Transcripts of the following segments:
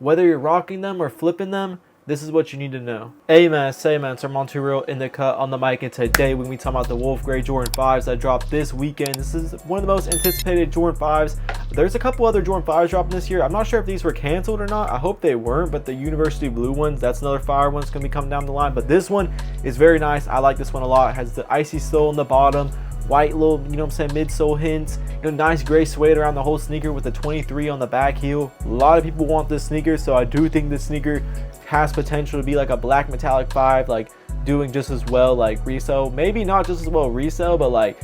whether you're rocking them or flipping them, this is what you need to know. Hey man, say man, so I'm on 2 Real in the cut on the mic, and today we're gonna be talking about the Wolf Gray Jordan 5s that dropped this weekend. This is one of the most anticipated Jordan 5s. There's a couple other Jordan 5s dropping this year. I'm not sure if these were canceled or not. I hope they weren't, but the University Blue ones, that's another fire one that's gonna be coming down the line. But this one is very nice. I like this one a lot. It has the icy sole in the bottom, white little, you know what I'm saying, midsole hints, nice gray suede around the whole sneaker with the 23 on the back heel. A lot of people want this sneaker, so I do think this sneaker has potential to be like a black metallic 5, like doing just as well like resale, maybe not just as well resale, but like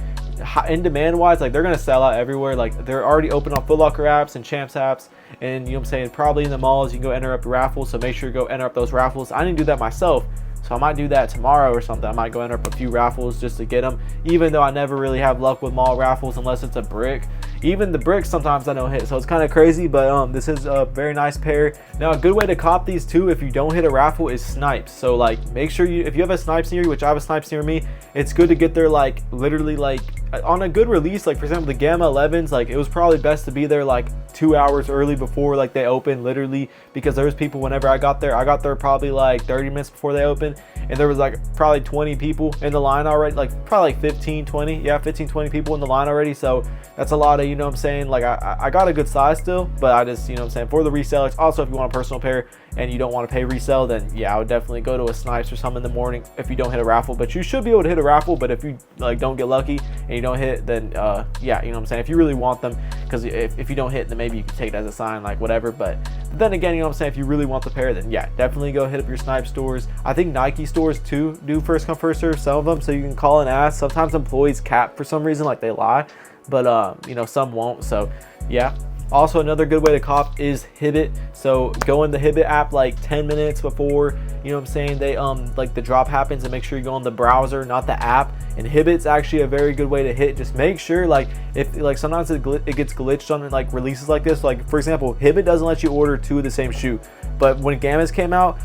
in demand wise, like they're gonna sell out everywhere. Like they're already open on Foot Locker apps and Champs apps, and you know what I'm saying, probably in the malls you can go enter up raffles, so make sure to go enter up those raffles. I didn't do that myself, so I might do that tomorrow or something. I might go enter up a few raffles just to get them, even though I never really have luck with mall raffles unless it's a brick. Even the bricks sometimes I don't hit, so it's kind of crazy. But this is a very nice pair. Now a good way to cop these too if you don't hit a raffle is snipes. So like make sure you, if you have a snipes near you, which I have a snipes near me, it's good to get there like literally like on a good release. Like for example the Gamma 11s, like it was probably best to be there like 2 hours early before like they open, literally, because there was people whenever I got there probably like 30 minutes before they opened, and there was like probably 20 people in the line already, like probably like 15 20 people in the line already. So that's a lot of, you know what I'm saying, like I got a good size still, but I just, you know what I'm saying, for the resellers. Also, if you want a personal pair and you don't want to pay resale, then yeah, I would definitely go to a snipes or something in the morning if you don't hit a raffle. But you should be able to hit a raffle, but if you like don't get lucky and you don't hit, then yeah, you know what I'm saying, if you really want them, because if you don't hit, then maybe you can take it as a sign, like whatever. But then again, you know what I'm saying, if you really want the pair, then yeah, definitely go hit up your snipe stores. I think Nike stores too do first come first serve, some of them, so you can call and ask. Sometimes employees cap for some reason, like they lie, but you know, some won't. So yeah. Also, another good way to cop is Hibbit. So go in the Hibbit app like 10 minutes before, you know what I'm saying, they like the drop happens, and make sure you go on the browser, not the app. And Hibbit's actually a very good way to hit. Just make sure, like if like sometimes it gets glitched on like releases like this. Like for example, Hibbit doesn't let you order 2 of the same shoe, but when Gammas came out,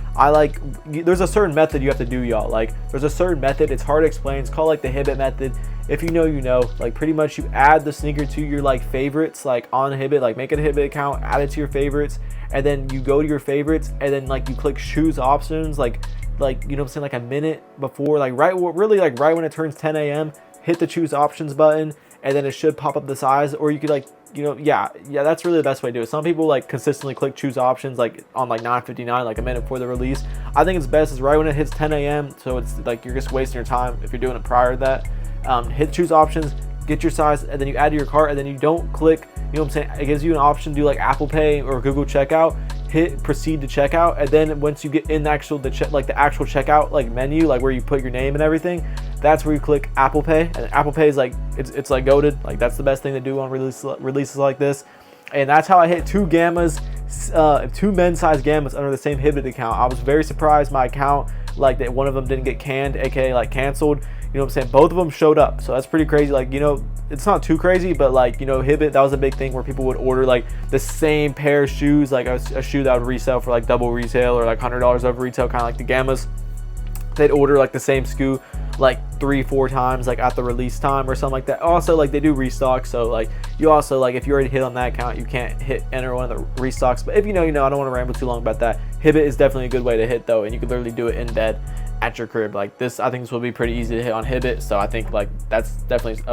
there's a certain method you have to do, y'all. Like there's a certain method, it's hard to explain, it's called like the Hibbit method. If you know, you know. Like pretty much you add the sneaker to your like favorites, like on Hibbit, like make a Hibbit account, add it to your favorites, and then you go to your favorites, and then like you click choose options, like you know what I'm saying, like a minute before, like right when it turns 10 a.m. hit the choose options button, and then it should pop up the size. Or you could like, you know, yeah, that's really the best way to do it. Some people like consistently click choose options like on like 9:59, like a minute before the release. I think it's best is right when it hits 10 a.m. so it's like you're just wasting your time if you're doing it prior to that. Hit choose options, get your size, and then you add to your cart, and then you don't click, you know what I'm saying, it gives you an option to do like Apple Pay or Google checkout. Hit proceed to checkout, and then once you get in the actual checkout like menu, like where you put your name and everything, that's where you click Apple Pay. And Apple Pay is like it's like goated, like that's the best thing to do on releases like this. And that's how I hit 2 Gammas, 2 men's size Gammas under the same Hibbit account. I was very surprised my account, like that one of them didn't get canned, aka like canceled. You know what I'm saying? Both of them showed up, so that's pretty crazy. Like, you know, it's not too crazy, but like, you know, Hibbit, that was a big thing where people would order like the same pair of shoes, like a shoe that would resell for like double retail or like $100 over retail, kind of like the Gammas. They'd order like the same SKU like 3-4 times like at the release time or something like that. Also, like they do restock, so like you also, like if you already hit on that account, you can't enter one of the restocks. But if you know, you know. I don't want to ramble too long about that. Hibbit is definitely a good way to hit though, and you can literally do it in bed at your crib. Like this, I think this will be pretty easy to hit on Hibbit, so I think like that's definitely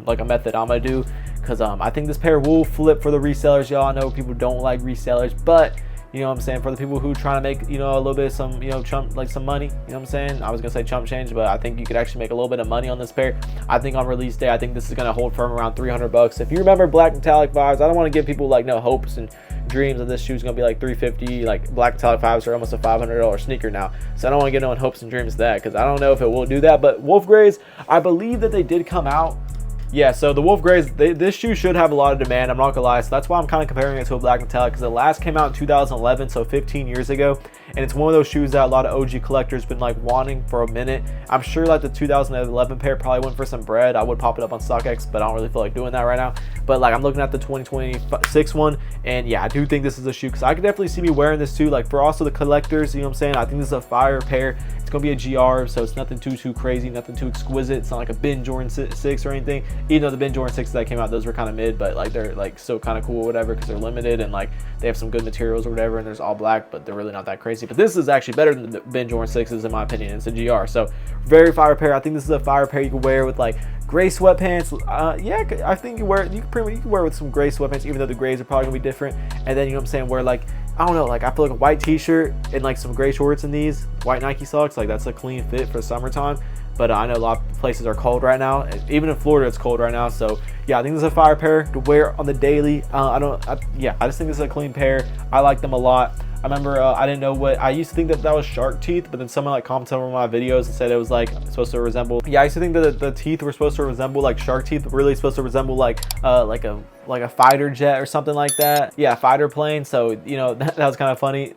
like a method I'm gonna do, because I think this pair will flip for the resellers, y'all. I know people don't like resellers, but you know what I'm saying, for the people who trying to make, you know, a little bit of some, you know, chump, like some money, you know what I'm saying, I was gonna say chump change, but I think you could actually make a little bit of money on this pair. I think on release day, I think this is gonna hold firm around $300. If you remember black metallic 5s, I don't want to give people like no hopes and dreams that this shoe's gonna be like $350. Like black metallic 5s are almost a $500 sneaker now, so I don't want to get no one hopes and dreams of that, because I don't know if it will do that. But Wolf Grays, I believe that they did come out. Yeah, so the Wolf Grays, this shoe should have a lot of demand, I'm not gonna lie. So that's why I'm kind of comparing it to a black metallic, because the last came out in 2011, so 15 years ago, and it's one of those shoes that a lot of OG collectors been like wanting for a minute. I'm sure like the 2011 pair probably went for some bread. I would pop it up on StockX, but I don't really feel like doing that right now. But like I'm looking at the 2026 one, and yeah, I do think this is a shoe, because I could definitely see me wearing this too, like for also the collectors, you know what I'm saying. I think this is a fire pair. It's gonna be a GR, so it's nothing too crazy, nothing too exquisite. It's not like a Ben Jordan 6 or anything, even though the Ben Jordan 6s that came out, those were kind of mid, but like they're like still kind of cool or whatever, because they're limited and like they have some good materials or whatever, and there's all black, but they're really not that crazy. But this is actually better than the Ben Jordan 6s in my opinion. It's a GR, so very fire pair. I think this is a fire pair you can wear with like gray sweatpants. Yeah, I think you can wear with some gray sweatpants, even though the grays are probably gonna be different. And then, you know what I'm saying, wear like, I don't know, like I feel like a white t-shirt and like some gray shorts in these white Nike socks, like that's a clean fit for summertime. But I know a lot of places are cold right now, even in Florida it's cold right now. So yeah, I think this is a fire pair to wear on the daily. I just think this is a clean pair. I like them a lot. I remember I didn't know what, I used to think that was shark teeth, but then someone like commented on my videos and said it was like supposed to resemble, yeah, I used to think that the teeth were supposed to resemble like shark teeth, but really supposed to resemble like a fighter jet or something like that. Yeah, fighter plane. So, you know, that was kind of funny.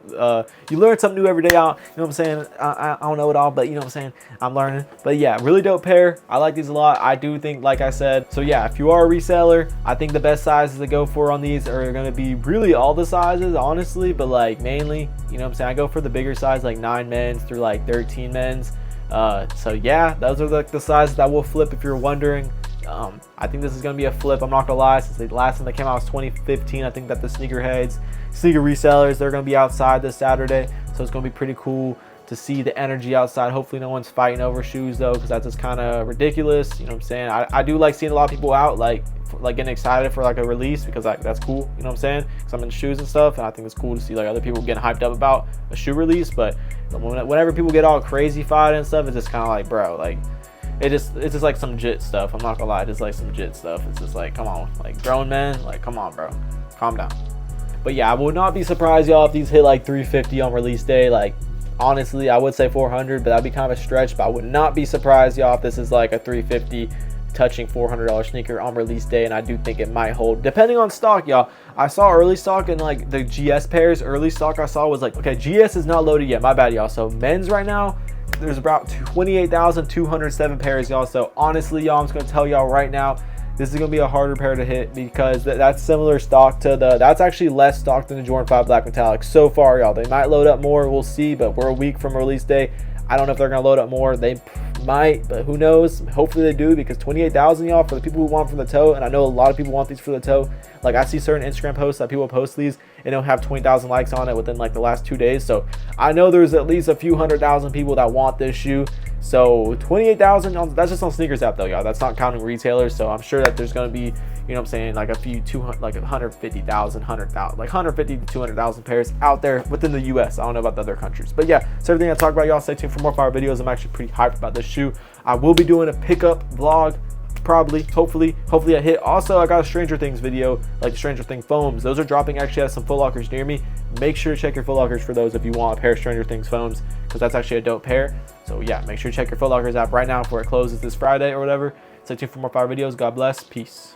You learn something new every day out. You know what I'm saying? I don't know it all, but you know what I'm saying? I'm learning. But yeah, really dope pair. I like these a lot. I do think, like I said, so yeah, if you are a reseller, I think the best sizes to go for on these are going to be really all the sizes, honestly, but like mainly, you know what I'm saying? I go for the bigger size, like 9 men's through like 13 men's. So yeah, those are like the sizes that will flip if you're wondering. I think this is going to be a flip. I'm not going to lie, since the last time they came out was 2015. I think that the sneaker resellers, they're going to be outside this Saturday. So it's going to be pretty cool to see the energy outside. Hopefully no one's fighting over shoes though, because that's just kind of ridiculous. You know what I'm saying? I do like seeing a lot of people out, like getting excited for like a release, because like that's cool. You know what I'm saying? Because I'm in shoes and stuff, and I think it's cool to see like other people getting hyped up about a shoe release. But whenever people get all crazy fight and stuff, it's just kind of like, bro, like, it's just like some jit stuff. I'm not gonna lie, just like some jit stuff. It's just like, come on, like grown men, like come on, bro, calm down. But yeah, I would not be surprised, y'all, if these hit like 350 on release day. Like honestly, I would say 400, but that'd be kind of a stretch. But I would not be surprised, y'all, if this is like a 350 touching $400 sneaker on release day. And I do think it might hold, depending on stock, y'all. I saw early stock and like the GS pairs. Early stock I saw was like, okay, GS is not loaded yet, my bad, y'all. So men's right now, there's about 28,207 pairs, y'all. So honestly, y'all, I'm just gonna tell y'all right now, this is gonna be a harder pair to hit, because that's similar stock to that's actually less stock than the Jordan 5 Black Metallic so far, y'all. They might load up more, we'll see, but we're a week from release day. I don't know if they're gonna load up more. They might, but who knows? Hopefully they do, because 28,000, y'all, for the people who want from the toe, and I know a lot of people want these for the toe. Like I see certain Instagram posts that people post these and they'll have 20,000 likes on it within like the last 2 days. So I know there's at least a few 100,000 people that want this shoe. So 28,000, that's just on sneakers app though, y'all. That's not counting retailers. So I'm sure that there's gonna be, you know what I'm saying, like a few 200, like 150,000, 100,000, like 150 to 200,000 pairs out there within the US. I don't know about the other countries, but yeah, so everything I talked about, y'all. Stay tuned for more fire videos. I'm actually pretty hyped about this shoe. I will be doing a pickup vlog, probably, hopefully I hit. Also, I got a Stranger Things video, like Stranger Things foams. Those are dropping actually at some Foot Lockers near me. Make sure to check your Foot Lockers for those if you want a pair of Stranger Things foams, because that's actually a dope pair. So yeah, make sure to check your Foot Lockers app right now before it closes this Friday or whatever. Stay tuned for more fire videos. God bless. Peace.